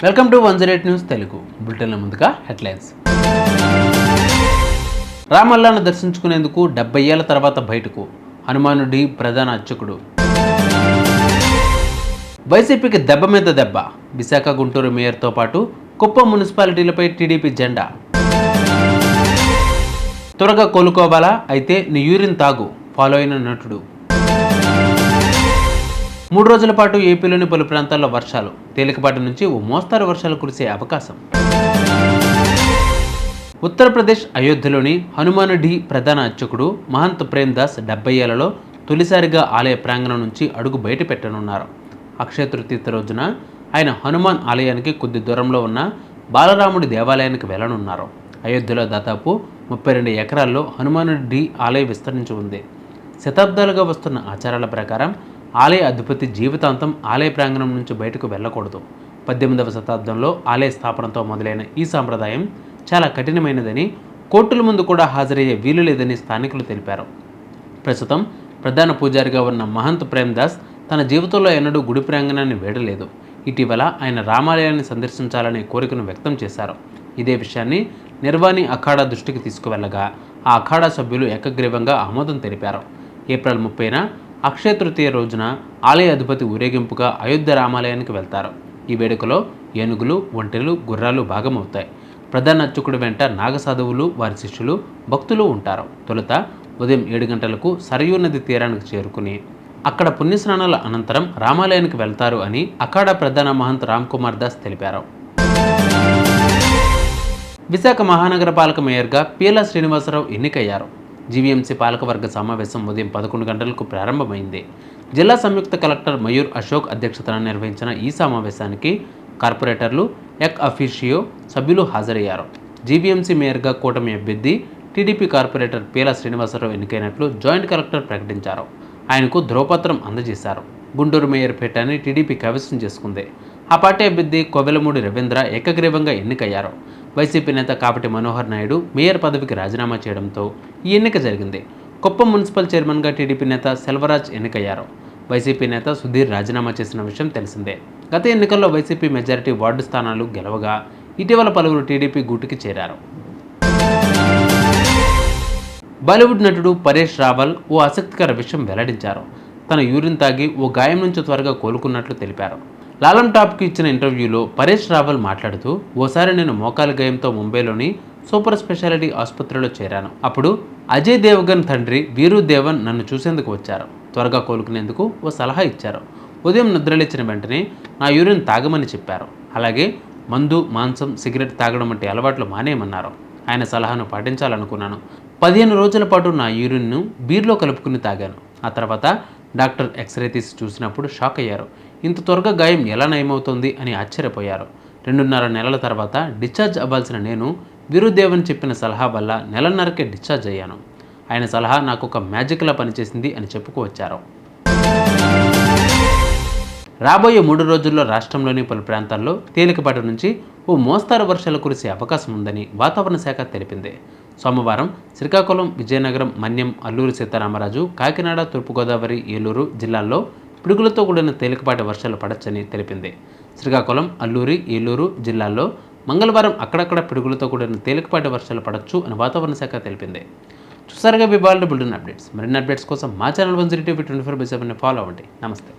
Welcome to 108 news Telugu బులెటిన్ల ముందుగా headlines. రామల్లాను దర్శించుకునేందుకు 70 ఏళ్ల తర్వాత బయటకు హనుమానుడి ప్రధాన అర్చకుడు. వైసీపీకి దెబ్బ మీద దెబ్బ, విశాఖ గుంటూరు మేయర్తో పాటు కుప్పం మున్సిపాలిటీలపై టీడీపీ జెండా. త్వరగా కోలుకోవాలా, అయితే నీ యూరిన్ తాగు, ఫాలో అయిన నటుడు. 3 రోజుల పాటు ఏపీలోని పలు ప్రాంతాల్లో వర్షాలు, తేలికపాటి నుంచి ఓ మోస్తారు వర్షాలు కురిసే అవకాశం. ఉత్తరప్రదేశ్ అయోధ్యలోని హనుమానుడి ప్రధాన అర్చకుడు మహంత్ ప్రేమ్ దాస్ 70 ఏళ్లలో తొలిసారిగా ఆలయ ప్రాంగణం నుంచి అడుగు బయట పెట్టనున్నారు. అక్షయ తృతీయ రోజున ఆయన హనుమాన్ ఆలయానికి కొద్ది దూరంలో ఉన్న బాలరాముడి దేవాలయానికి వెళ్లనున్నారు. అయోధ్యలో దాదాపు 32 ఎకరాల్లో హనుమానుడి ఆలయం విస్తరించి ఉంది. శతాబ్దాలుగా వస్తున్న ఆచారాల ప్రకారం ఆలయ అధిపతి జీవితాంతం ఆలయ ప్రాంగణం నుంచి బయటకు వెళ్ళకూడదు. 18వ శతాబ్దంలో ఆలయ స్థాపనతో మొదలైన ఈ సాంప్రదాయం చాలా కఠినమైనదని, కోర్టుల ముందు కూడా హాజరయ్యే వీలు లేదని స్థానికులు తెలిపారు. ప్రస్తుతం ప్రధాన పూజారిగా ఉన్న మహంత్ ప్రేమ్ దాస్ తన జీవితంలో ఎన్నడూ గుడి ప్రాంగణాన్ని వేడలేదు. ఇటీవల ఆయన రామాలయాన్ని సందర్శించాలనే కోరికను వ్యక్తం చేశారు. ఇదే విషయాన్ని నిర్వాణి అఖాడా దృష్టికి తీసుకువెళ్లగా ఆ అఖాడా సభ్యులు ఏకగ్రీవంగా ఆమోదం తెలిపారు. ఏప్రిల్ 30న అక్షయ తృతీయ రోజున ఆలయ అధిపతి ఊరేగింపుగా అయోధ్య రామాలయానికి వెళ్తారు. ఈ వేడుకలో ఏనుగులు, ఒంటెలు, గుర్రాలు భాగమవుతాయి. ప్రధాన అర్చకుడి వెంట నాగసాధువులు, వారి శిష్యులు, భక్తులు ఉంటారు. తొలుత ఉదయం 7 గంటలకు సరయూ నది తీరానికి చేరుకుని అక్కడ పుణ్యస్నానాల అనంతరం రామాలయానికి వెళ్తారు అని అఖాడా ప్రధాన మహంత్ రామ్ కుమార్ దాస్ తెలిపారు. విశాఖ మహానగర పాలక మేయర్గా పీలా శ్రీనివాసరావు ఎన్నికయ్యారు. జీవీఎంసీ పాలకవర్గ సమావేశం ఉదయం 11 గంటలకు ప్రారంభమైంది. జిల్లా సంయుక్త కలెక్టర్ మయూర్ అశోక్ అధ్యక్షతన నిర్వహించిన ఈ సమావేశానికి కార్పొరేటర్లు, ఎక్ అఫీషియో సభ్యులు హాజరయ్యారు. జీవీఎంసీ మేయర్గా కూటమి అభ్యర్థి టీడీపీ కార్పొరేటర్ పీలా శ్రీనివాసరావు ఎన్నికైనట్లు జాయింట్ కలెక్టర్ ప్రకటించారు. ఆయనకు ధ్రువపత్రం అందజేశారు. గుంటూరు మేయర్ పీఠాన్ని టీడీపీ కైవసం చేసుకుంది. ఆ పార్టీ అభ్యర్థి కోవెలమూడి రవీంద్ర ఏకగ్రీవంగా ఎన్నికయ్యారు. వైసీపీ నేత కాపటి మనోహర్ నాయుడు మేయర్ పదవికి రాజీనామా చేయడంతో ఈ ఎన్నిక జరిగింది. కుప్పం మున్సిపల్ చైర్మన్గా టీడీపీ నేత సెల్వరాజ్ ఎన్నికయ్యారు. వైసీపీ నేత సుధీర్ రాజీనామా చేసిన విషయం తెలిసిందే. గత ఎన్నికల్లో వైసీపీ మెజారిటీ వార్డు స్థానాలు గెలవగా ఇటీవల పలువురు టీడీపీ గూటికి చేరారు. బాలీవుడ్ నటుడు పరేష్ రావల్ ఓ ఆసక్తికర విషయం వెల్లడించారు. తన యూరిన్ తాగి ఓ గాయం నుంచి త్వరగా కోలుకున్నట్లు తెలిపారు. లాలం టాప్కి ఇచ్చిన ఇంటర్వ్యూలో పరేష్ రావల్ మాట్లాడుతూ, ఓసారి నేను మోకాలు గాయంతో ముంబైలోని సూపర్ స్పెషాలిటీ ఆసుపత్రిలో చేరాను. అప్పుడు అజయ్ దేవగన్ తండ్రి వీరు దేవన్ నన్ను చూసేందుకు వచ్చారు. త్వరగా కోలుకునేందుకు ఓ సలహా ఇచ్చారు. ఉదయం నిద్రలేచిన వెంటనే నా యూరిన్ తాగమని చెప్పారు. అలాగే మందు, మాంసం, సిగరెట్ తాగడం వంటి అలవాట్లు మానేయమన్నారు. ఆయన సలహాను పాటించాలనుకున్నాను. 15 రోజుల పాటు నా యూరిన్ను బీర్లో కలుపుకుని తాగాను. ఆ తర్వాత డాక్టర్ ఎక్స్రే తీసి చూసినప్పుడు షాక్ అయ్యారు. ఇంత త్వరగా గాయం ఎలా నయమవుతోంది అని ఆశ్చర్యపోయారు. 2.5 నెలల తర్వాత డిశ్చార్జ్ అవ్వాల్సిన నేను వీరుదేవన్ చెప్పిన సలహా వల్ల నెలన్నరకే డిశ్చార్జ్ అయ్యాను. ఆయన సలహా నాకు ఒక మ్యాజిక్లా పనిచేసింది అని చెప్పుకోవచ్చారు. రాబోయే 3 రోజుల్లో రాష్ట్రంలోని పలు ప్రాంతాల్లో తేలికపాటి నుంచి ఓ మోస్తారు వర్షాలు కురిసే అవకాశం ఉందని వాతావరణ శాఖ తెలిపింది. సోమవారం శ్రీకాకుళం, విజయనగరం, మన్యం, అల్లూరి సీతారామరాజు, కాకినాడ, తూర్పుగోదావరి, ఏలూరు జిల్లాల్లో పిడుగులతో కూడిన తేలికపాటి వర్షాలు పడచ్చని తెలిపింది. శ్రీకాకుళం, అల్లూరి, ఏలూరు జిల్లాల్లో మంగళవారం అక్కడక్కడ పిడుగులతో కూడిన తేలికపాటి వర్షాలు పడవచ్చు అని వాతావరణ శాఖ తెలిపింది. చూసారుగా విభాగాల బులెటిన్ అప్డేట్స్. మరిన్ని అప్డేట్స్ కోసం మా ఛానల్ 108 24/7 ఫాలో అవ్వండి. నమస్తే.